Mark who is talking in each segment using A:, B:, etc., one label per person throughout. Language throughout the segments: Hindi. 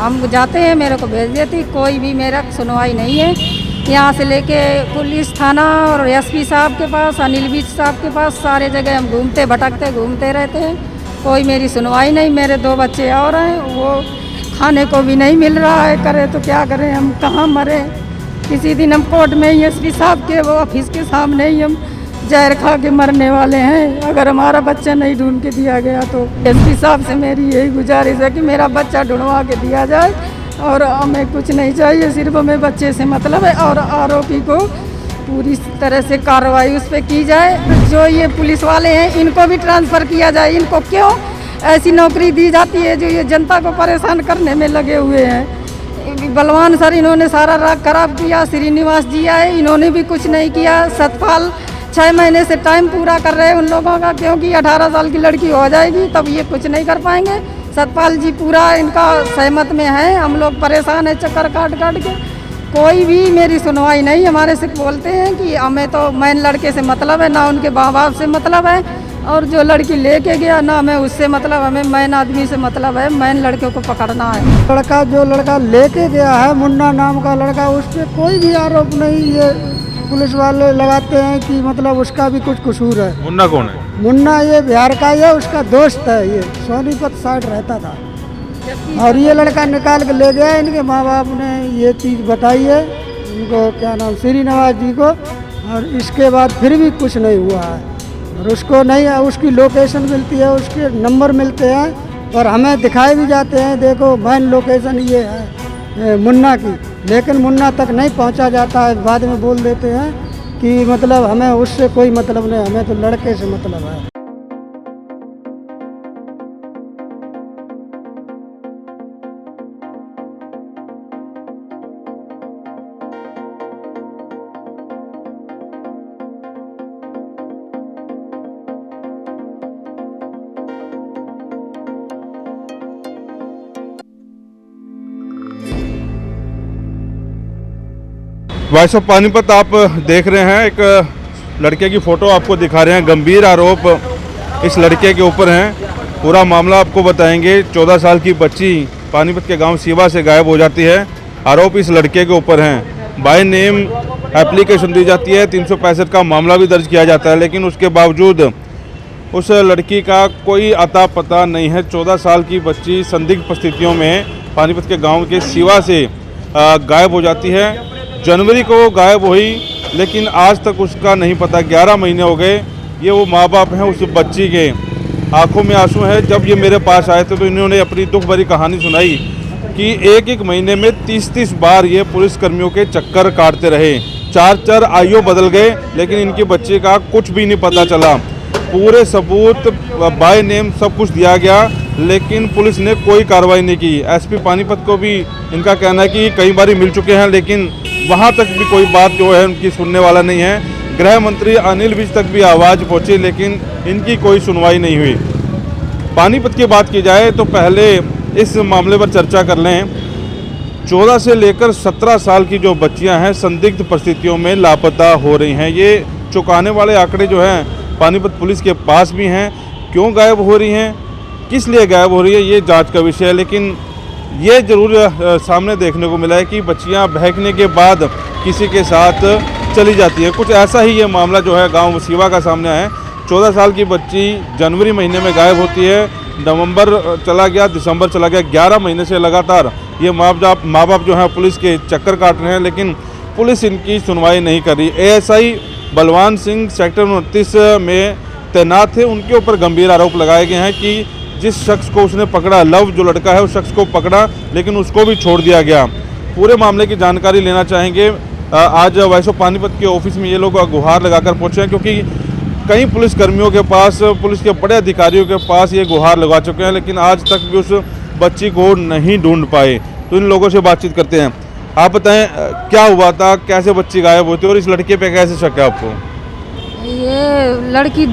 A: हम जाते हैं, मेरे को भेज देती, कोई भी मेरा सुनवाई नहीं है। यहाँ से लेके पुलिस थाना और एसपी साहब के पास, अनिल विज साहब के पास, सारे जगह हम घूमते रहते हैं, कोई मेरी सुनवाई नहीं। मेरे 2 बच्चे और हैं, वो खाने को भी नहीं मिल रहा है, करे तो क्या करें, हम कहाँ मरे। किसी दिन हम कोर्ट में ही एसपी साहब के वो ऑफिस के सामने ही हम जहर खा के मरने वाले हैं। अगर हमारा बच्चा नहीं ढूंढ के दिया गया तो एसपी साहब से मेरी यही गुजारिश है कि मेरा बच्चा ढूंढवा के दिया जाए, और हमें कुछ नहीं चाहिए, सिर्फ हमें बच्चे से मतलब है। और आरोपी को पूरी तरह से कार्रवाई उस पर की जाए। जो ये पुलिस वाले हैं इनको भी ट्रांसफ़र किया जाए। इनको क्यों ऐसी नौकरी दी जाती है जो ये जनता को परेशान करने में लगे हुए हैं। बलवान सर इन्होंने सारा राग खराब किया, श्रीनिवास जी आए, इन्होंने भी कुछ नहीं किया। सतपाल 6 महीने से टाइम पूरा कर रहे हैं उन लोगों का, क्योंकि 18 साल की लड़की हो जाएगी तब ये कुछ नहीं कर पाएंगे। सतपाल जी पूरा इनका सहमत में है, हम लोग परेशान हैं चक्कर काट के। कोई भी मेरी सुनवाई नहीं। हमारे से बोलते हैं कि हमें तो मैन लड़के से मतलब है, ना उनके माँ बाप से मतलब है, और जो लड़की लेके गया ना हमें उससे मतलब, हमें मैन आदमी से मतलब है, मैन लड़के को पकड़ना है।
B: जो लड़का लेके गया है, मुन्ना नाम का लड़का, उस पर कोई भी आरोप नहीं। ये पुलिस वाले लगाते हैं कि मतलब उसका भी कुछ कसूर है।
C: मुन्ना कौन है?
B: मुन्ना ये बिहार का है, उसका दोस्त है, ये सोनीपत साइड रहता था, और ये लड़का निकाल के ले गया। इनके माँ बाप ने ये चीज़ बताई है उनको, क्या नाम, श्रीनिवास जी को, और इसके बाद फिर भी कुछ नहीं हुआ है। और उसको नहीं, उसकी लोकेशन मिलती है, उसके नंबर मिलते हैं, और हमें दिखाए भी जाते हैं, देखो मेन लोकेशन ये है मुन्ना की, लेकिन मुन्ना तक नहीं पहुंचा जाता है। बाद में बोल देते हैं कि मतलब हमें उससे कोई मतलब नहीं, हमें तो लड़के से मतलब है।
C: वॉइस ऑफ पानीपत आप देख रहे हैं, एक लड़के की फ़ोटो आपको दिखा रहे हैं। गंभीर आरोप इस लड़के के ऊपर हैं। पूरा मामला आपको बताएंगे। 14 साल की बच्ची पानीपत के गांव सीवा से गायब हो जाती है। आरोप इस लड़के के ऊपर हैं। बाय नेम एप्लीकेशन दी जाती है, 365 का मामला भी दर्ज किया जाता है, लेकिन उसके बावजूद उस लड़की का कोई अता पता नहीं है। 14 साल की बच्ची संदिग्ध परिस्थितियों में पानीपत के गाँव के सीवा से गायब हो जाती है। जनवरी को गायब हुई, लेकिन आज तक उसका नहीं पता। 11 महीने हो गए। ये वो माँ बाप हैं उस बच्ची के, आंखों में आंसू है। जब ये मेरे पास आए थे तो इन्होंने अपनी दुख भरी कहानी सुनाई कि एक महीने में 30 बार ये पुलिस कर्मियों के चक्कर काटते रहे। 4 आईओ बदल गए, लेकिन इनकी बच्ची का कुछ भी नहीं पता चला। पूरे सबूत बाय नेम सब कुछ दिया गया, लेकिन पुलिस ने कोई कार्रवाई नहीं की। एसपी पानीपत को भी इनका कहना है कि कई बार मिल चुके हैं, लेकिन वहां तक भी कोई बात जो है उनकी सुनने वाला नहीं है। गृह मंत्री अनिल विज तक भी आवाज़ पहुंची, लेकिन इनकी कोई सुनवाई नहीं हुई। पानीपत की बात की जाए तो पहले इस मामले पर चर्चा कर लें। 14 से लेकर 17 साल की जो बच्चियां हैं संदिग्ध परिस्थितियों में लापता हो रही हैं। ये चौंकाने वाले आंकड़े जो हैं पानीपत पुलिस के पास भी हैं। क्यों गायब हो रही हैं, किस लिए गायब हो रही है, ये जांच का विषय है। लेकिन ये ज़रूर सामने देखने को मिला है कि बच्चियां बहकने के बाद किसी के साथ चली जाती है। कुछ ऐसा ही ये मामला जो है गांव सीवा का सामने आया है। 14 साल की बच्ची जनवरी महीने में गायब होती है, नवंबर चला गया, दिसंबर चला गया। 11 महीने से लगातार ये माँ बाप जो है पुलिस के चक्कर काट रहे हैं, लेकिन पुलिस इनकी सुनवाई नहीं कर रही। एएसआई बलवान सिंह सेक्टर 29 में तैनात थे, उनके ऊपर गंभीर आरोप लगाए गए हैं कि जिस शख्स को उसने पकड़ा, लव जो लड़का है उस शख्स को पकड़ा, लेकिन उसको भी छोड़ दिया गया। पूरे मामले की जानकारी लेना चाहेंगे। आज वॉइस ऑफ पानीपत के ऑफिस में ये लोग गुहार लगाकर पहुंचे हैं, क्योंकि कई पुलिस कर्मियों के पास, पुलिस के बड़े अधिकारियों के पास ये गुहार लगा चुके हैं, लेकिन आज तक भी उस बच्ची को नहीं ढूंढ पाए। तो इन लोगों से बातचीत करते हैं। आप बताएं क्या हुआ था, कैसे बच्ची गायब होती है और इस लड़के पे कैसे शक है आपको?
A: ये लड़की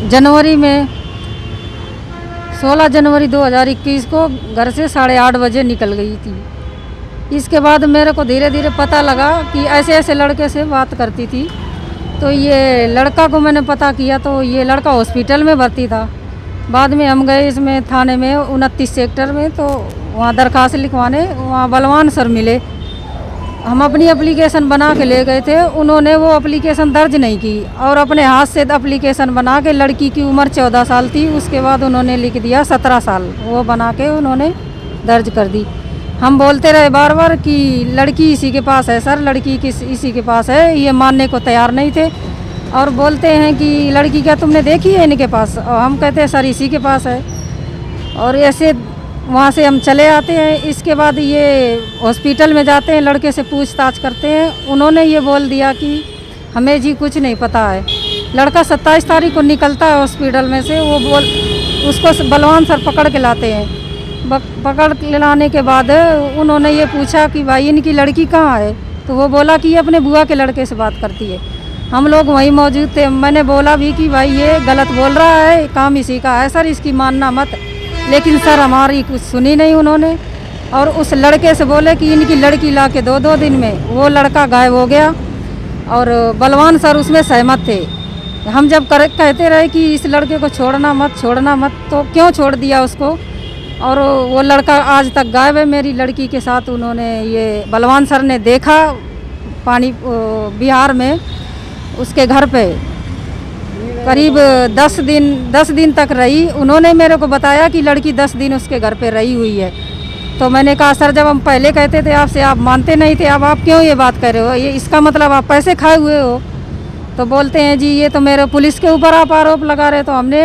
A: जनवरी में 16 जनवरी 2021 को घर से 8:30 बजे निकल गई थी। इसके बाद मेरे को धीरे धीरे पता लगा कि ऐसे ऐसे लड़के से बात करती थी। तो ये लड़का को मैंने पता किया तो ये लड़का हॉस्पिटल में भर्ती था। बाद में हम गए इसमें थाने में 29 सेक्टर में, तो वहाँ दरखास्त लिखवाने, वहाँ बलवान सर मिले। हम अपनी एप्लीकेशन बना के ले गए थे, उन्होंने वो एप्लीकेशन दर्ज नहीं की और अपने हाथ से एप्लीकेशन बना के, लड़की की उम्र 14 साल थी, उसके बाद उन्होंने लिख दिया 17 साल, वो बना के उन्होंने दर्ज कर दी। हम बोलते रहे बार बार कि लड़की इसी के पास है सर, लड़की इसी के पास है, ये मानने को तैयार नहीं थे और बोलते हैं कि लड़की क्या तुमने देखी है इनके पास, और हम कहते हैं सर इसी के पास है। और ऐसे वहाँ से हम चले आते हैं। इसके बाद ये हॉस्पिटल में जाते हैं, लड़के से पूछताछ करते हैं, उन्होंने ये बोल दिया कि हमें जी कुछ नहीं पता है। लड़का 27 तारीख को निकलता है हॉस्पिटल में से, वो उसको बलवान सर पकड़ के लाते हैं। पकड़ के लाने के बाद उन्होंने ये पूछा कि भाई इनकी लड़की कहाँ है, तो वो बोला कि ये अपने बुआ के लड़के से बात करती है। हम लोग वहीं मौजूद थे, मैंने बोला भी कि भाई ये गलत बोल रहा है, काम इसी का है सर, इसकी मानना मत। लेकिन सर हमारी कुछ सुनी नहीं उन्होंने, और उस लड़के से बोले कि इनकी लड़की ला के 2 दिन में वो लड़का गायब हो गया। और बलवान सर उसमें सहमत थे। हम जब कहते रहे कि इस लड़के को छोड़ना मत, तो क्यों छोड़ दिया उसको, और वो लड़का आज तक गायब है। मेरी लड़की के साथ उन्होंने, ये बलवान सर ने देखा बिहार में, उसके घर पे करीब 10 दिन तक रही। उन्होंने मेरे को बताया कि लड़की 10 दिन उसके घर पे रही हुई है। तो मैंने कहा सर जब हम पहले कहते थे आपसे, आप मानते नहीं थे, अब आप क्यों ये बात कर रहे हो, ये इसका मतलब आप पैसे खाए हुए हो। तो बोलते हैं जी ये तो मेरे पुलिस के ऊपर आप आरोप लगा रहे। तो हमने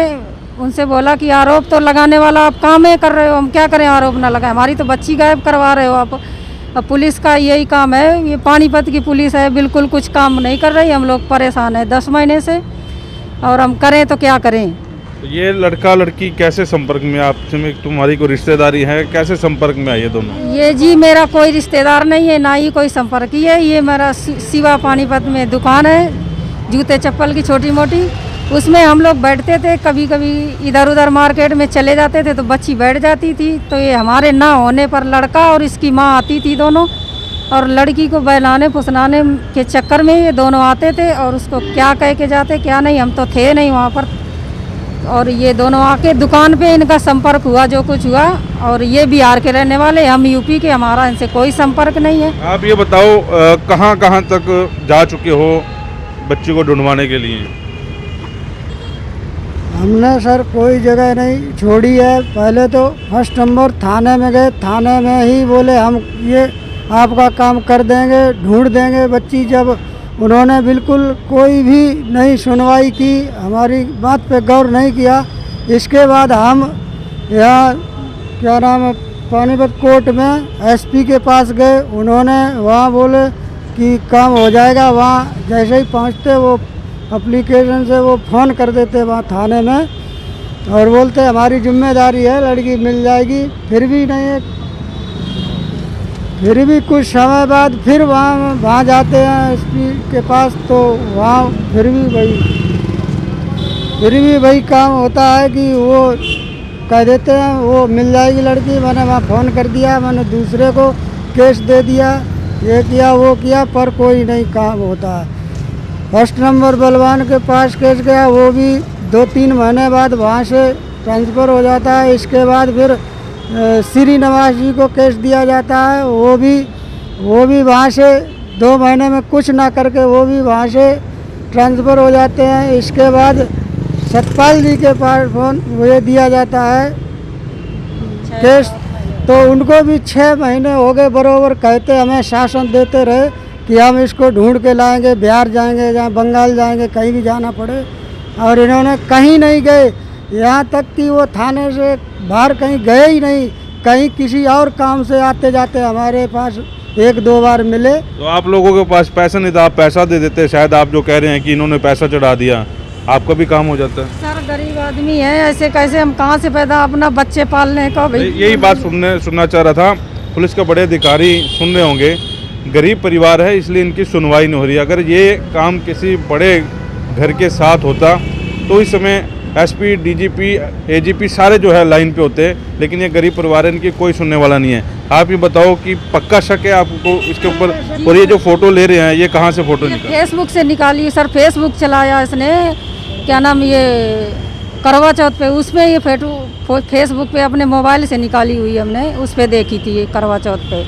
A: उनसे बोला कि आरोप तो लगाने वाला आप काम है कर रहे हो, हम क्या करें आरोप ना लगाएं, हमारी तो बच्ची गायब करवा रहे हो आप। अब पुलिस का यही काम है, ये पानीपत की पुलिस है, बिल्कुल कुछ काम नहीं कर रही। हम लोग परेशान हैं 10 महीने से, और हम करें तो क्या करें।
C: तो ये लड़का लड़की कैसे संपर्क में आपसे में, तुम्हारी कोई रिश्तेदारी है, कैसे संपर्क में आए दोनों?
A: ये जी मेरा कोई रिश्तेदार नहीं है, ना ही कोई संपर्की है। ये मेरा शिवा पानीपत में दुकान है जूते चप्पल की छोटी मोटी, उसमें हम लोग बैठते थे। कभी कभी इधर उधर मार्केट में चले जाते थे तो बच्ची बैठ जाती थी। तो ये हमारे ना होने पर लड़का और इसकी माँ आती थी दोनों, और लड़की को बहलाने फुसलाने के चक्कर में ये दोनों आते थे, और उसको क्या कह के जाते क्या नहीं, हम तो थे नहीं वहाँ पर। और ये दोनों आके दुकान पे इनका संपर्क हुआ, जो कुछ हुआ। और ये बिहार के रहने वाले, हम यूपी के, हमारा इनसे कोई संपर्क नहीं है।
C: आप ये बताओ कहाँ कहाँ तक जा चुके हो बच्ची को ढूंढवाने के लिए?
B: हमने सर कोई जगह नहीं छोड़ी है। पहले तो फर्स्ट नंबर थाने में गए, थाने में ही बोले हम ये आपका काम कर देंगे, ढूंढ देंगे बच्ची। जब उन्होंने बिल्कुल कोई भी नहीं सुनवाई की, हमारी बात पे गौर नहीं किया। इसके बाद हम यहाँ क्या नाम है पानीपत कोर्ट में एसपी के पास गए। उन्होंने वहाँ बोले कि काम हो जाएगा। वहाँ जैसे ही पहुँचते वो एप्लीकेशन से वो फ़ोन कर देते वहाँ थाने में, और बोलते हमारी जिम्मेदारी है, लड़की मिल जाएगी। फिर भी नहीं, फिर भी कुछ समय बाद फिर वहाँ जाते हैं एसपी के पास, तो वहाँ फिर भी वही काम होता है कि वो कह देते हैं वो मिल जाएगी लड़की। मैंने वहाँ फ़ोन कर दिया, मैंने दूसरे को केस दे दिया, ये किया वो किया, पर कोई नहीं काम होता है। फर्स्ट नंबर बलवान के पास केस गया, वो भी 2-3 महीने बाद वहाँ से ट्रांसफ़र हो जाता है। इसके बाद फिर श्री नवाज जी को केस दिया जाता है, वो भी वहाँ से 2 महीने में कुछ ना करके वो भी वहाँ से ट्रांसफ़र हो जाते हैं। इसके बाद सतपाल जी के पास फोन ये दिया जाता है केस, तो उनको भी 6 महीने हो गए बरोबर। कहते हमें शासन देते रहे कि हम इसको ढूंढ के लाएंगे, बिहार जाएंगे, जहाँ बंगाल जाएंगे, कहीं भी जाना पड़े, और इन्होंने कहीं नहीं गए। यहाँ तक कि वो थाने से बाहर कहीं गए ही नहीं, कहीं किसी और काम से आते जाते हमारे पास 1-2 बार मिले।
C: तो आप लोगों के पास पैसा नहीं था, आप पैसा दे देते, शायद आप जो कह रहे हैं कि इन्होंने पैसा चढ़ा दिया, आपका भी काम हो जाता है।
A: सर गरीब आदमी है, ऐसे कैसे हम कहाँ से पैदा अपना बच्चे पालने का भाई।
C: यही बात सुनना चाह रहा था। पुलिस के बड़े अधिकारी सुन रहे होंगे, गरीब परिवार है इसलिए इनकी सुनवाई नहीं हो रही। अगर ये काम किसी बड़े घर के साथ होता तो इस समय एसपी, डीजीपी, एजीपी सारे जो है लाइन पे होते, लेकिन ये गरीब परिवार है, इनकी कोई सुनने वाला नहीं है। आप ये बताओ कि पक्का शक है आपको इसके ऊपर? और ये जो फोटो ले रहे हैं ये कहाँ से फोटो निकाली?
A: फेसबुक से निकाली सर, फेसबुक चलाया इसने, क्या नाम ये करवा चौथ पे, उसमें ये फेसबुक पे अपने मोबाइल से निकाली हुई हमने, उस पे देखी थी ये करवा चौथ पे।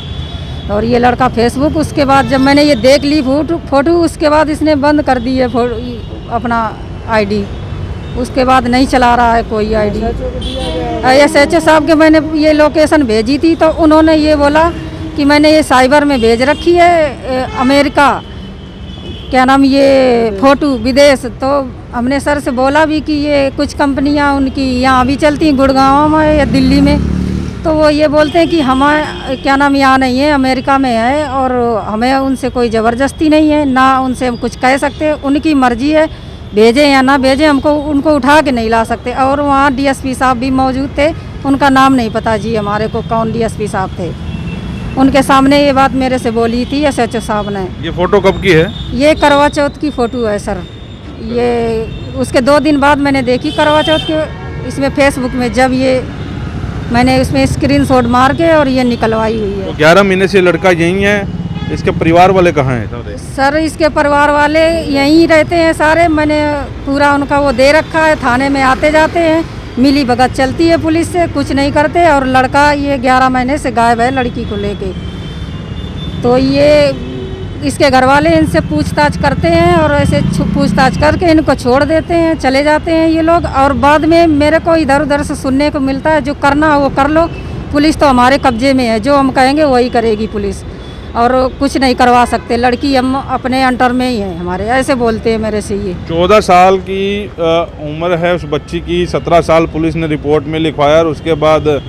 A: और ये लड़का फेसबुक, उसके बाद जब मैंने ये देख ली फोटो उसके बाद इसने बंद कर दी है अपना आईडी, उसके बाद नहीं चला रहा है कोई आईडी। SHO साहब के मैंने ये लोकेशन भेजी थी तो उन्होंने ये बोला कि मैंने ये साइबर में भेज रखी है अमेरिका, क्या नाम ये फोटो विदेश। तो हमने सर से बोला भी कि ये कुछ कंपनियां उनकी यहाँ भी चलती हैं गुड़गांव में या दिल्ली में, तो वो ये बोलते हैं कि हमारे क्या नाम यहाँ नहीं है, अमेरिका में है, और हमें उनसे कोई ज़बरदस्ती नहीं है, ना उनसे हम कुछ कह सकते, उनकी मर्ज़ी है, भेजें या ना भेजें, हमको उनको उठा के नहीं ला सकते। और वहाँ DSP साहब भी मौजूद थे, उनका नाम नहीं पता जी हमारे को कौन DSP साहब थे, उनके सामने ये बात मेरे से बोली थी SHO साहब ने।
C: ये फ़ोटो कब की है?
A: ये करवा चौथ की फ़ोटो है सर, ये उसके 2 दिन बाद मैंने देखी करवा चौथ के इसमें फेसबुक में, जब ये मैंने उसमें स्क्रीनशॉट मार के और ये निकलवाई हुई है।
C: तो 11 महीने से लड़का यहीं है, इसके परिवार वाले कहाँ हैं?
A: सर इसके परिवार वाले यहीं रहते हैं सारे, मैंने पूरा उनका वो दे रखा है, थाने में आते जाते हैं, मिली भगत चलती है पुलिस से, कुछ नहीं करते। और लड़का ये 11 महीने से गायब है लड़की को लेके। तो ये इसके घर वाले इनसे पूछताछ करते हैं और ऐसे पूछताछ करके इनको छोड़ देते हैं, चले जाते हैं ये लोग। और बाद में मेरे को इधर उधर से सुनने को मिलता है जो करना हो वो कर लो, पुलिस तो हमारे कब्जे में है, जो हम कहेंगे वही करेगी पुलिस, और कुछ नहीं करवा सकते, लड़की हम अपने अंडर में ही है हमारे, ऐसे बोलते हैं मेरे से ये।
C: 14 साल की उम्र है उस बच्ची की, 17 साल पुलिस ने रिपोर्ट में लिखवाया, और उसके बाद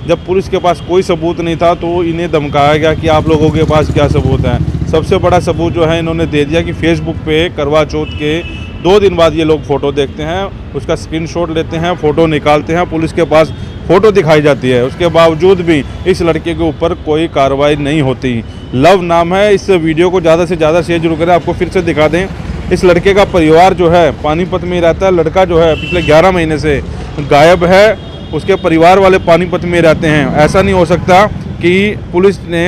C: जब पुलिस के पास कोई सबूत नहीं था तो इन्हें धमकाया गया कि आप लोगों के पास क्या सबूत है। सबसे बड़ा सबूत जो है इन्होंने दे दिया कि फेसबुक पे करवा चौथ के 2 दिन बाद ये लोग फ़ोटो देखते हैं, उसका स्क्रीनशॉट लेते हैं, फ़ोटो निकालते हैं, पुलिस के पास फ़ोटो दिखाई जाती है, उसके बावजूद भी इस लड़के के ऊपर कोई कार्रवाई नहीं होती। लव नाम है, इस वीडियो को ज़्यादा से ज़्यादा शेयर जरूर करें। आपको फिर से दिखा दें, इस लड़के का परिवार जो है पानीपत में रहता है, लड़का जो है पिछले 11 महीने से गायब है, उसके परिवार वाले पानीपत में रहते हैं। ऐसा नहीं हो सकता कि पुलिस ने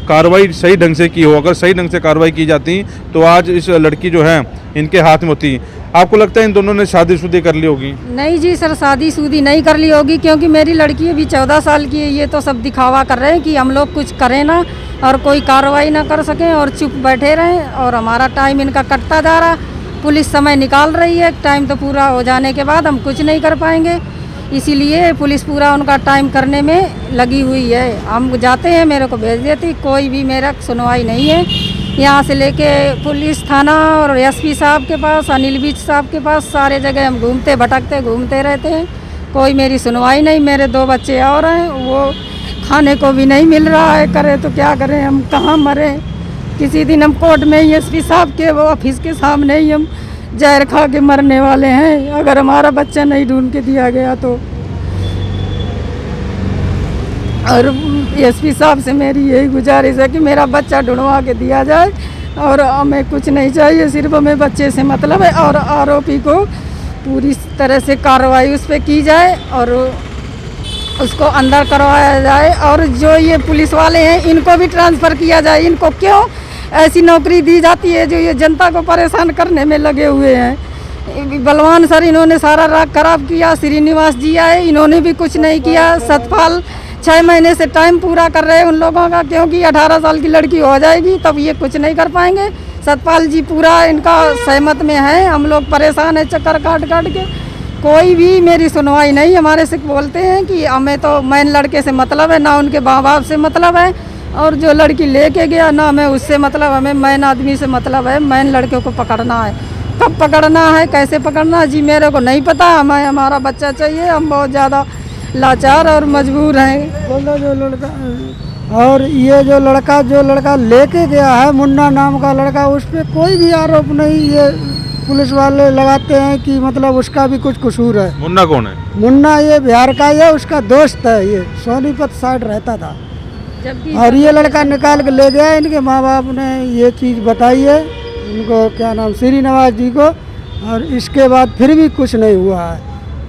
C: कार्रवाई सही ढंग से की हो, अगर सही ढंग से कार्रवाई की जाती तो आज इस लड़की जो है इनके हाथ में होती। आपको लगता है इन दोनों ने शादीशुदी कर ली होगी?
A: नहीं जी सर, शादीशुदी नहीं कर ली होगी, क्योंकि मेरी लड़की अभी 14 साल की है। ये तो सब दिखावा कर रहे हैं कि हम लोग कुछ करें ना और कोई कार्रवाई ना कर सकें और चुप बैठे रहें, और हमारा टाइम इनका कटता जा रहा। पुलिस समय निकाल रही है, टाइम तो पूरा हो जाने के बाद हम कुछ नहीं कर पाएंगे, इसीलिए पुलिस पूरा उनका टाइम करने में लगी हुई है। हम जाते हैं, मेरे को भेज देती, कोई भी मेरा सुनवाई नहीं है। यहाँ से लेके पुलिस थाना और SP साहब के पास, अनिल विज साहब के पास, सारे जगह हम घूमते रहते हैं, कोई मेरी सुनवाई नहीं। मेरे 2 बच्चे और हैं, वो खाने को भी नहीं मिल रहा है, करें तो क्या करें, हम कहाँ मरें। किसी दिन हम कोर्ट में ही SP साहब के वो ऑफिस के सामने ही हम जहर खा के मरने वाले हैं, अगर हमारा बच्चा नहीं ढूंढ के दिया गया तो। और SP साहब से मेरी यही गुजारिश है कि मेरा बच्चा ढूंढवा के दिया जाए, और हमें कुछ नहीं चाहिए, सिर्फ हमें बच्चे से मतलब है। और आरोपी को पूरी तरह से कार्रवाई उस पर की जाए और उसको अंदर करवाया जाए, और जो ये पुलिस वाले हैं इनको भी ट्रांसफ़र किया जाए। इनको क्यों ऐसी नौकरी दी जाती है जो ये जनता को परेशान करने में लगे हुए हैं। बलवान सर इन्होंने सारा राग खराब किया, श्रीनिवास जी आए, इन्होंने भी कुछ नहीं किया। सतपाल 6 महीने से टाइम पूरा कर रहे हैं उन लोगों का, क्योंकि 18 साल की लड़की हो जाएगी तब ये कुछ नहीं कर पाएंगे। सतपाल जी पूरा इनका सहमत में है, हम लोग परेशान हैं चक्कर काट काट के, कोई भी मेरी सुनवाई नहीं। हमारे से बोलते हैं कि हमें तो मैन लड़के से मतलब है, ना उनके माँ बाप से मतलब है, और जो लड़की लेके गया ना हमें उससे मतलब, हमें मैन आदमी से मतलब है। मैन लड़के को पकड़ना है, कब पकड़ना है, कैसे पकड़ना है जी मेरे को नहीं पता। हमें हमारा बच्चा चाहिए, हम बहुत ज़्यादा लाचार और मजबूर हैं।
B: बोलो जो लड़का, और ये जो लड़का लेके गया है, मुन्ना नाम का लड़का, उस पर कोई भी आरोप नहीं। ये पुलिस वाले लगाते हैं कि मतलब उसका भी कुछ कसूर है।
C: मुन्ना कौन है?
B: मुन्ना ये बिहार का ही है, उसका दोस्त है, ये सोनीपत साइड रहता था। और ये लड़का निकाल के ले गया, इनके माँ बाप ने ये चीज़ बताई है इनको, क्या नाम, श्रीनिवास जी को, और इसके बाद फिर भी कुछ नहीं हुआ है।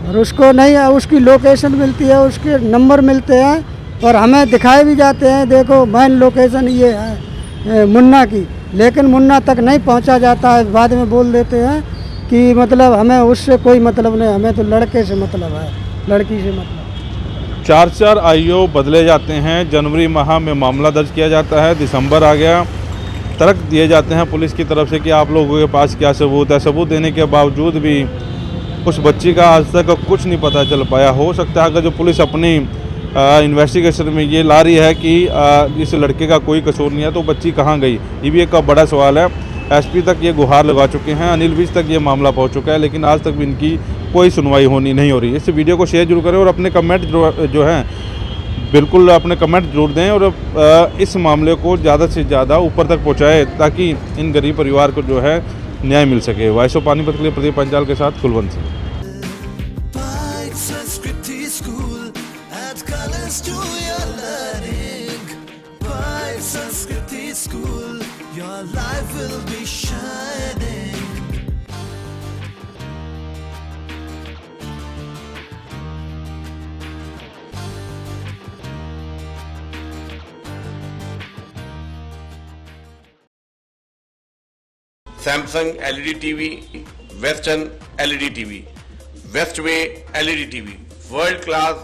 B: और उसको नहीं, उसकी लोकेशन मिलती है, उसके नंबर मिलते हैं, और हमें दिखाए भी जाते हैं, देखो मेन लोकेशन ये है मुन्ना की, लेकिन मुन्ना तक नहीं पहुंचा जाता है, बाद में बोल देते हैं कि मतलब हमें उससे कोई मतलब नहीं, हमें तो लड़के से मतलब है, लड़की से मतलब।
C: 4 आईओ बदले जाते हैं, जनवरी माह में मामला दर्ज किया जाता है, दिसंबर आ गया, तर्क दिए जाते हैं पुलिस की तरफ से कि आप लोगों के पास क्या सबूत है। सबूत देने के बावजूद भी उस बच्ची का आज तक कुछ नहीं पता चल पाया। हो सकता है अगर जो पुलिस अपनी इन्वेस्टिगेशन में ये ला रही है कि इस लड़के का कोई कसूर नहीं है, तो बच्ची कहाँ गई, ये भी एक बड़ा सवाल है। एसपी तक ये गुहार लगा चुके हैं, अनिल विज तक ये मामला पहुंच चुका है, लेकिन आज तक भी इनकी कोई सुनवाई नहीं हो रही। इस वीडियो को शेयर जरूर करें और अपने कमेंट जो हैं बिल्कुल अपने कमेंट जरूर दें और इस मामले को ज़्यादा से ज़्यादा ऊपर तक पहुँचाएँ ताकि इन गरीब परिवार को जो है न्याय मिल सके। वॉइस ऑफ पानीपत के लिए प्रदीप पंचाल के साथ Kulwant Singh.
D: Your life will be shining.
E: Samsung LED TV, Western LED TV, Westway LED TV, world class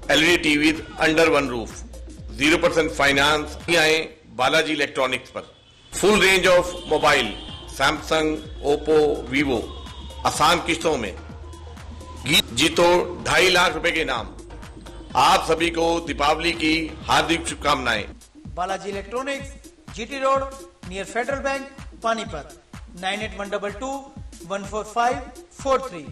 E: LED TVs under one roof, 0% finance। आए बालाजी इलेक्ट्रॉनिक्स पर full range of mobile Samsung, Oppo, Vivo, आसान किस्तों में। जीतो 2.5 लाख रुपए के इनाम। आप सभी को दीपावली की हार्दिक शुभकामनाएं।
F: Balaji electronics, GT road, near federal bank, Panipat, 9812214543।